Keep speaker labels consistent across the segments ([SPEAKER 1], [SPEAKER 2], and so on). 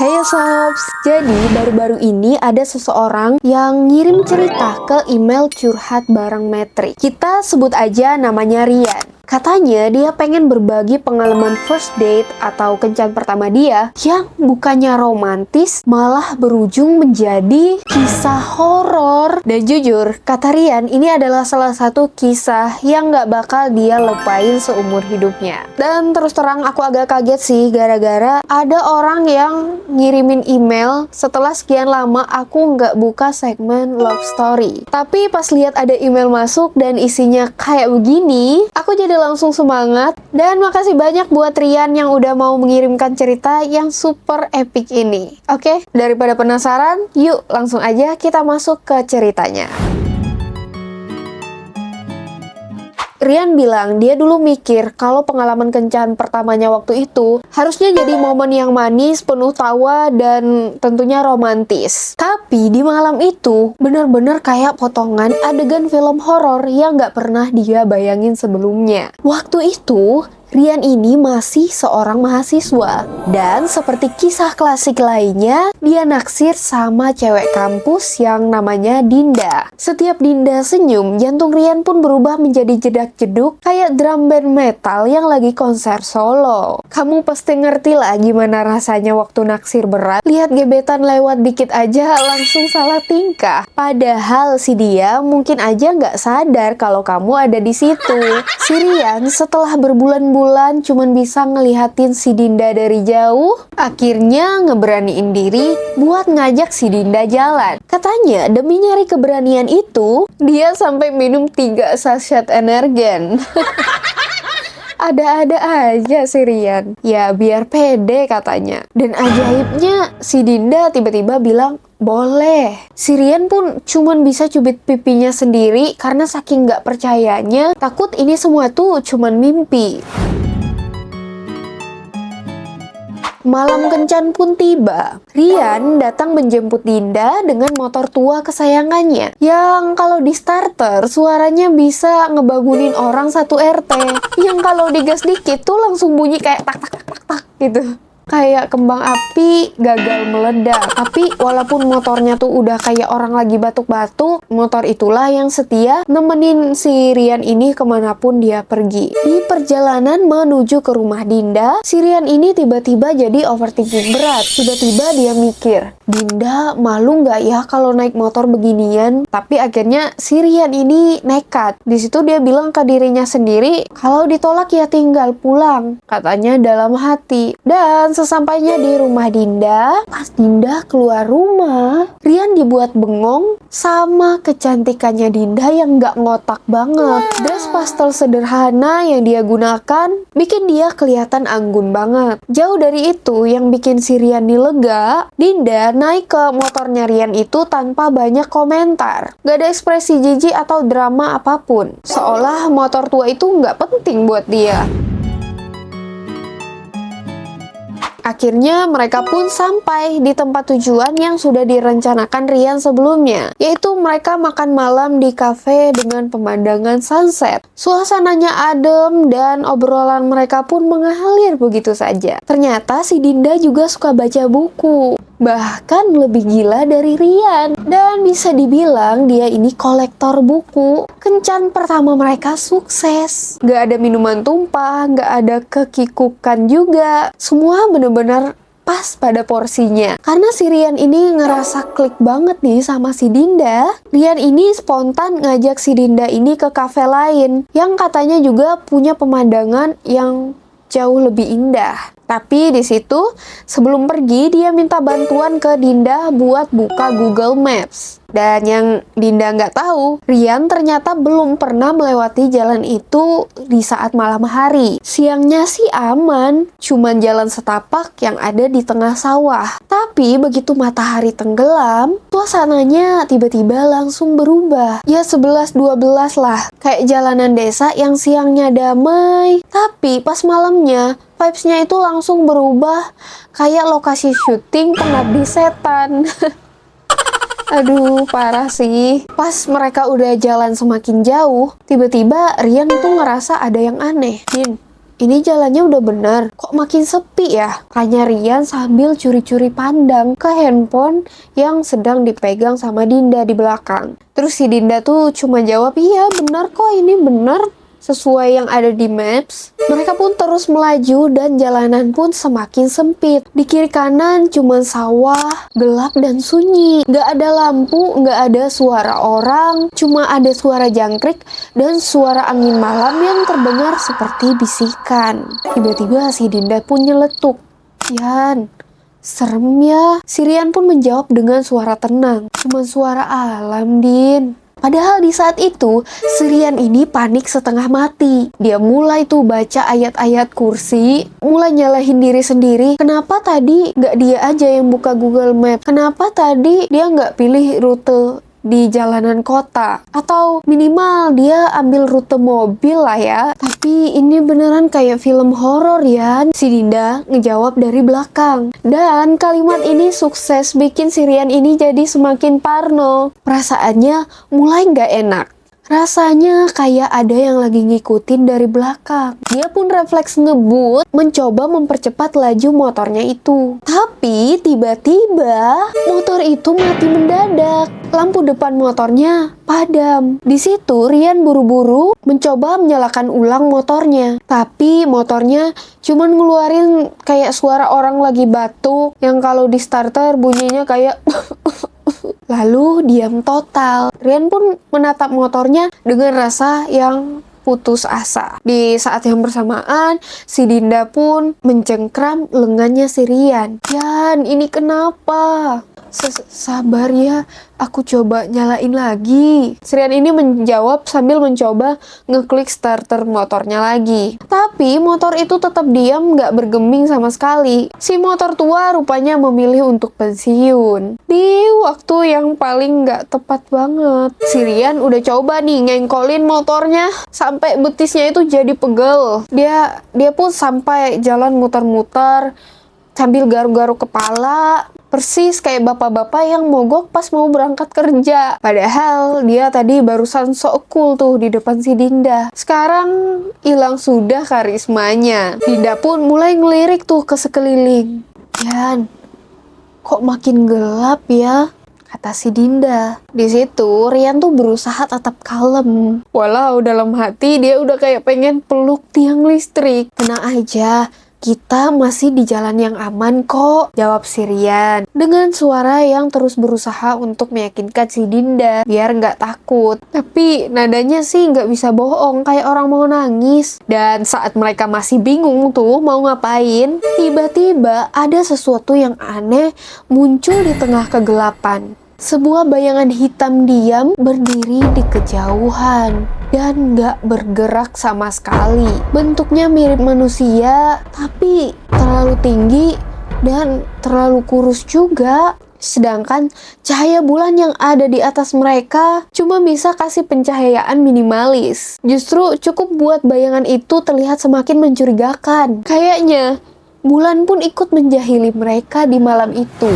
[SPEAKER 1] Hey Sobs, jadi baru-baru ini ada seseorang yang ngirim cerita ke email curhat bareng Metri. Kita sebut aja namanya Rian. Katanya dia pengen berbagi pengalaman first date atau kencan pertama dia yang bukannya romantis malah berujung menjadi kisah horor. Dan jujur, kata Rian, ini adalah salah satu kisah yang gak bakal dia lupain seumur hidupnya. Dan terus terang aku agak kaget sih gara-gara ada orang yang ngirimin email setelah sekian lama aku nggak buka segmen love story. Tapi pas lihat ada email masuk dan isinya kayak begini, aku jadi langsung semangat. Dan makasih banyak buat Rian yang udah mau mengirimkan cerita yang super epic ini. Oke, daripada penasaran, yuk langsung aja kita masuk ke ceritanya. Rian bilang dia dulu mikir kalau pengalaman kencan pertamanya waktu itu harusnya jadi momen yang manis, penuh tawa, dan tentunya romantis. Tapi di malam itu bener-bener kayak potongan adegan film horor yang gak pernah dia bayangin sebelumnya. Waktu itu Rian ini masih seorang mahasiswa, dan seperti kisah klasik lainnya, dia naksir sama cewek kampus yang namanya Dinda. Setiap Dinda senyum, jantung Rian pun berubah menjadi jedak-jeduk kayak drum band metal yang lagi konser solo. Kamu pasti ngerti lah gimana rasanya waktu naksir berat. Lihat gebetan lewat dikit aja langsung salah tingkah. Padahal si dia mungkin aja nggak sadar kalau kamu ada di situ. Si Rian setelah berbulan-bulan cuman bisa ngelihatin si Dinda dari jauh, akhirnya ngeberaniin diri buat ngajak si Dinda jalan. Katanya demi nyari keberanian itu, dia sampai minum 3 sachet energen. Ada-ada aja si Rian. Ya biar pede katanya. Dan ajaibnya si Dinda tiba-tiba bilang boleh. Si Rian pun cuman bisa cubit pipinya sendiri karena saking gak percayanya, takut ini semua tuh cuman mimpi. Malam kencan pun tiba. Rian datang menjemput Dinda dengan motor tua kesayangannya yang kalau di starter suaranya bisa ngebangunin orang satu RT, yang kalau digas dikit tuh langsung bunyi kayak tak tak tak tak, tak gitu. Kayak kembang api gagal meledak. Tapi walaupun motornya tuh udah kayak orang lagi batuk-batuk, motor itulah yang setia nemenin si Rian ini kemanapun dia pergi. Di perjalanan menuju ke rumah Dinda, si Rian ini tiba-tiba jadi overthinking berat. Tiba-tiba dia mikir, Dinda malu nggak ya kalau naik motor beginian? Tapi akhirnya si Rian ini nekat. Di situ dia bilang ke dirinya sendiri, kalau ditolak ya tinggal pulang, katanya dalam hati. Dan sesampainya di rumah Dinda, pas Dinda keluar rumah, Rian dibuat bengong sama kecantikannya Dinda yang nggak ngotak banget. Dress pastel sederhana yang dia gunakan bikin dia kelihatan anggun banget. Jauh dari itu, yang bikin si Rian lega, Dinda naik ke motornya Rian itu tanpa banyak komentar. Gak ada ekspresi jijik atau drama apapun. Seolah motor tua itu nggak penting buat dia. Akhirnya mereka pun sampai di tempat tujuan yang sudah direncanakan Rian sebelumnya, yaitu mereka makan malam di kafe dengan pemandangan sunset. Suasananya adem dan obrolan mereka pun mengalir begitu saja. Ternyata si Dinda juga suka baca buku, bahkan lebih gila dari Rian. Dan bisa dibilang dia ini kolektor buku. Kencan pertama mereka sukses. Gak ada minuman tumpah, gak ada kekikukan juga. Semua bener-bener pas pada porsinya. Karena si Rian ini ngerasa klik banget nih sama si Dinda, Rian ini spontan ngajak si Dinda ini ke kafe lain yang katanya juga punya pemandangan yang jauh lebih indah. Tapi di situ sebelum pergi dia minta bantuan ke Dinda buat buka Google Maps. Dan yang Dinda nggak tahu, Rian ternyata belum pernah melewati jalan itu di saat malam hari. Siangnya sih aman, cuman jalan setapak yang ada di tengah sawah. Tapi begitu matahari tenggelam, suasananya tiba-tiba langsung berubah. Ya 11-12 lah, kayak jalanan desa yang siangnya damai. Tapi pas malamnya, vibes-nya itu langsung berubah kayak lokasi syuting Pengabdi Setan. Aduh, parah sih. Pas mereka udah jalan semakin jauh, tiba-tiba Rian tuh ngerasa ada yang aneh. Din, ini jalannya udah bener, kok makin sepi ya? Tanya Rian sambil curi-curi pandang ke handphone yang sedang dipegang sama Dinda di belakang. Terus si Dinda tuh cuma jawab, iya bener kok, ini bener sesuai yang ada di maps. Mereka pun terus melaju dan jalanan pun semakin sempit. Di kiri kanan cuma sawah, gelap dan sunyi. Gak ada lampu, gak ada suara orang, cuma ada suara jangkrik dan suara angin malam yang terdengar seperti bisikan. Tiba-tiba si Dinda pun nyeletuk, Yan, serem ya. Si Rian pun menjawab dengan suara tenang, cuma suara alam, Din. Padahal di saat itu, Rian ini panik setengah mati. Dia mulai tuh baca ayat-ayat kursi, mulai nyalahin diri sendiri. Kenapa tadi nggak dia aja yang buka Google Map? Kenapa tadi dia nggak pilih rute di jalanan kota? Atau minimal dia ambil rute mobil lah ya. Tapi ini beneran kayak film horor ya. Si Dinda ngejawab dari belakang. Dan kalimat ini sukses bikin si Rian ini jadi semakin parno. Perasaannya mulai nggak enak. Rasanya kayak ada yang lagi ngikutin dari belakang. Dia pun refleks ngebut, mencoba mempercepat laju motornya itu. Tapi tiba-tiba motor itu mati mendadak. Lampu depan motornya padam. Di situ Rian buru-buru mencoba menyalakan ulang motornya. Tapi motornya cuman ngeluarin kayak suara orang lagi batuk yang kalau di starter bunyinya kayak lalu diam total. Rian pun menatap motornya dengan rasa yang putus asa. Di saat yang bersamaan, si Dinda pun mencengkram lengannya si Rian. Yan, ini kenapa? Sabar ya, aku coba nyalain lagi. Si Rian ini menjawab sambil mencoba ngeklik starter motornya lagi. Tapi motor itu tetap diam, gak bergeming sama sekali. Si motor tua rupanya memilih untuk pensiun. Di waktu yang paling gak tepat banget. Si Rian udah coba nih ngengkolin motornya sampai betisnya itu jadi pegel. Dia pun sampai jalan muter-muter sambil garuk-garuk kepala. Persis kayak bapak-bapak yang mogok pas mau berangkat kerja. Padahal dia tadi barusan sok cool tuh di depan si Dinda. Sekarang hilang sudah karismanya. Dinda pun mulai ngelirik tuh ke sekeliling. Yan, kok makin gelap ya? Kata si Dinda. Di situ Rian tuh berusaha tetap kalem. Walau dalam hati dia udah kayak pengen peluk tiang listrik. Tenang aja, kita masih di jalan yang aman kok, jawab si Rian. Dengan suara yang terus berusaha untuk meyakinkan si Dinda biar nggak takut. Tapi nadanya sih nggak bisa bohong, kayak orang mau nangis. Dan saat mereka masih bingung tuh mau ngapain, tiba-tiba ada sesuatu yang aneh muncul di tengah kegelapan. Sebuah bayangan hitam diam berdiri di kejauhan dan gak bergerak sama sekali. Bentuknya mirip manusia, tapi terlalu tinggi dan terlalu kurus juga. Sedangkan cahaya bulan yang ada di atas mereka cuma bisa kasih pencahayaan minimalis. Justru cukup buat bayangan itu terlihat semakin mencurigakan. Kayaknya bulan pun ikut menjahili mereka di malam itu.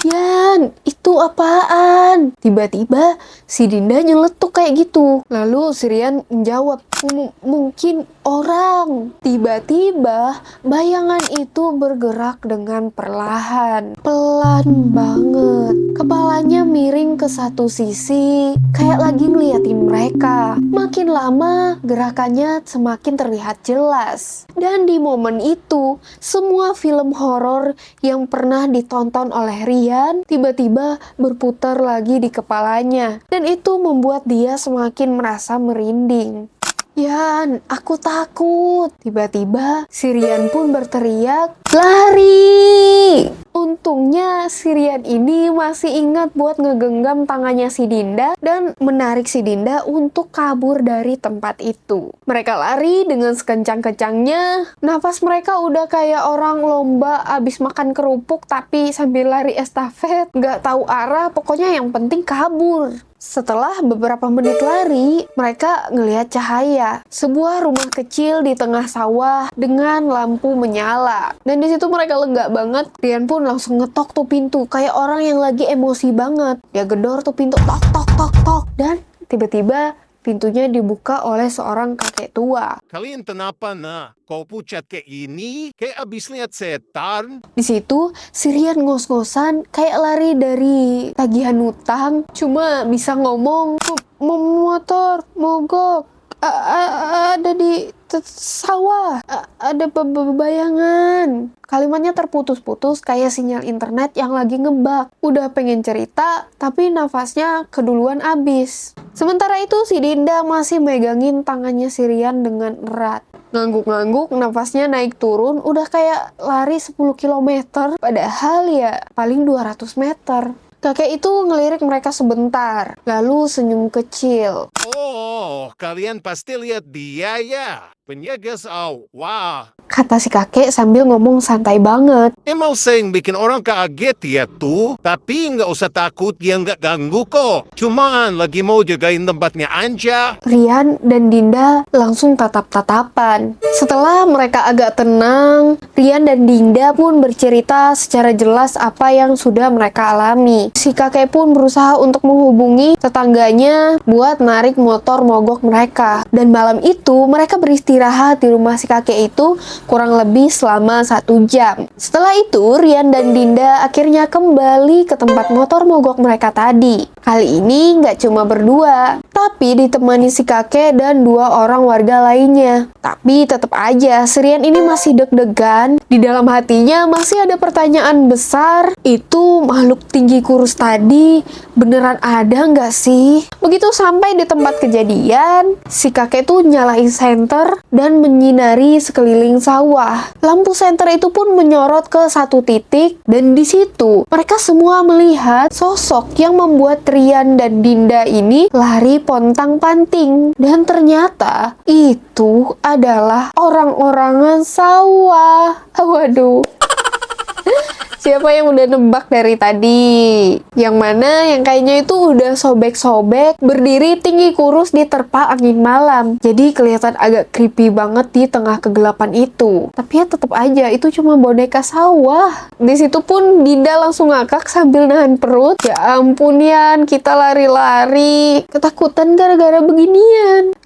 [SPEAKER 1] Yan, itu apaan? Tiba-tiba si Dinda nyeletuk kayak gitu. Lalu si Rian menjawab, mungkin orang. Tiba-tiba bayangan itu bergerak dengan perlahan. Pelan banget. Kepalanya miring ke satu sisi, kayak lagi ngeliatin mereka. Makin lama gerakannya semakin terlihat jelas. Dan di momen itu, semua film horor yang pernah ditonton oleh Rian tiba-tiba berputar lagi di kepalanya. Dan itu membuat dia semakin merasa merinding. Yan, aku takut. Tiba-tiba si Rian pun berteriak, lari! Untungnya si Rian ini masih ingat buat ngegenggam tangannya si Dinda dan menarik si Dinda untuk kabur dari tempat itu. Mereka lari dengan sekencang-kencangnya. Nafas mereka udah kayak orang lomba abis makan kerupuk tapi sambil lari estafet. Gak tahu arah, pokoknya yang penting kabur. Setelah beberapa menit lari, mereka ngelihat cahaya. Sebuah rumah kecil di tengah sawah dengan lampu menyala. Dan di situ mereka lega banget. Rian pun langsung ngetok tuh pintu kayak orang yang lagi emosi banget. Dia gedor tuh pintu, tok tok tok tok. Dan tiba-tiba pintunya dibuka oleh seorang kakek tua.
[SPEAKER 2] Kalian kenapa nah? Kau pucat kayak ini? Kayak abis lihat setan?
[SPEAKER 1] Di situ si Rian ngos-ngosan kayak lari dari tagihan utang, cuma bisa ngomong, motor mogok, ada di sawah, ada bayangan. Kalimatnya terputus-putus kayak sinyal internet yang lagi ngebug. Udah pengen cerita, tapi nafasnya keduluan abis. Sementara itu si Dinda masih megangin tangannya si Rian dengan erat. Ngangguk-ngangguk, nafasnya naik turun, udah kayak lari 10 km. Padahal ya paling 200 meter. Kakek itu ngelirik mereka sebentar, lalu senyum kecil.
[SPEAKER 2] Oh, kalian pasti lihat dia ya. Penjaga sawah.
[SPEAKER 1] Kata si kakek sambil ngomong santai banget.
[SPEAKER 2] Emang sering bikin orang kaget ya tuh. Tapi nggak usah takut, dia nggak ganggu kok. Cuman lagi mau jagain tempatnya aja.
[SPEAKER 1] Rian dan Dinda langsung tatap-tatapan. Setelah mereka agak tenang, Rian dan Dinda pun bercerita secara jelas apa yang sudah mereka alami. Si kakek pun berusaha untuk menghubungi tetangganya buat narik motor mogok mereka. Dan malam itu mereka beristirahat di rumah si kakek itu kurang lebih selama 1 jam. Setelah itu, Rian dan Dinda akhirnya kembali ke tempat motor mogok mereka tadi. Kali ini nggak cuma berdua, tapi ditemani si kakek dan 2 orang warga lainnya. Tapi tetap aja, si Rian ini masih deg-degan. Di dalam hatinya masih ada pertanyaan besar. Itu makhluk tinggi kurus tadi beneran ada nggak sih? Begitu sampai di tempat kejadian, si kakek tuh nyalain senter dan menyinari sekeliling sawah. Lampu senter itu pun menyorot ke satu titik, dan di situ mereka semua melihat sosok yang membuat Rian dan Dinda ini lari pontang-panting. Dan ternyata itu adalah orang-orangan sawah. Waduh. Siapa yang udah nebak dari tadi? Yang mana yang kayaknya itu udah sobek-sobek, berdiri tinggi kurus di terpa angin malam. Jadi kelihatan agak creepy banget di tengah kegelapan itu. Tapi ya tetap aja itu cuma boneka sawah. Di situ pun Dinda langsung ngakak sambil nahan perut. Ya ampun Yan, kita lari-lari. Ketakutan gara-gara beginian.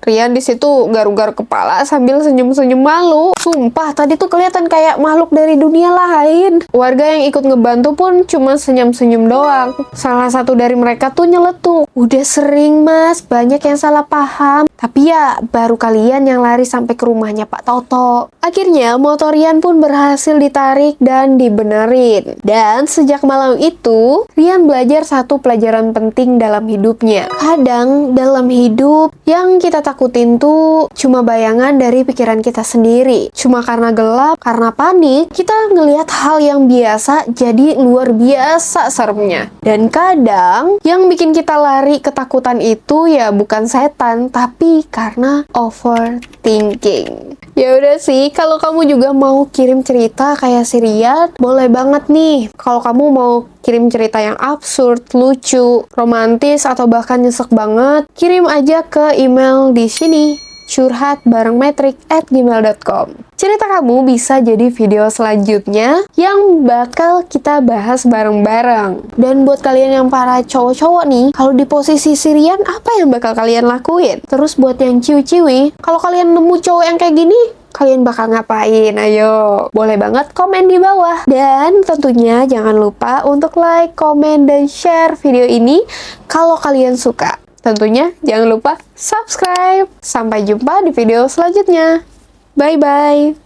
[SPEAKER 1] Rian di situ garuk-garuk kepala sambil senyum-senyum malu. Sumpah, tadi tuh kelihatan kayak makhluk dari dunia lain. Warga yang ikut ngebantu pun cuma senyum-senyum doang. Salah satu dari mereka tuh nyeletuk. Udah sering mas, banyak yang salah paham. Tapi ya, baru kalian yang lari sampai ke rumahnya Pak Toto. Akhirnya, motor Rian pun berhasil ditarik dan dibenerin. Dan sejak malam itu, Rian belajar satu pelajaran penting dalam hidupnya. Kadang, dalam hidup, yang kita takutin tuh cuma bayangan dari pikiran kita sendiri. Cuma karena gelap, karena panik, kita ngelihat hal yang biasa jadi luar biasa seremnya. Dan kadang, yang bikin kita lari ketakutan itu ya bukan setan, tapi karena overthinking. Ya udah sih, kalau kamu juga mau kirim cerita kayak si Rian, boleh banget nih. Kalau kamu mau kirim cerita yang absurd, lucu, romantis, atau bahkan nyesek banget, kirim aja ke email di sini, curhatbarengmetrik@gmail.com. Cerita kamu bisa jadi video selanjutnya yang bakal kita bahas bareng-bareng. Dan buat kalian yang para cowok-cowok nih, kalau di posisi si Rian, apa yang bakal kalian lakuin? Terus buat yang ciwi-ciwi, kalau kalian nemu cowok yang kayak gini, kalian bakal ngapain? Ayo, boleh banget komen di bawah. Dan tentunya jangan lupa untuk like, komen, dan share video ini kalau kalian suka. Tentunya jangan lupa subscribe. Sampai jumpa di video selanjutnya. Bye-bye.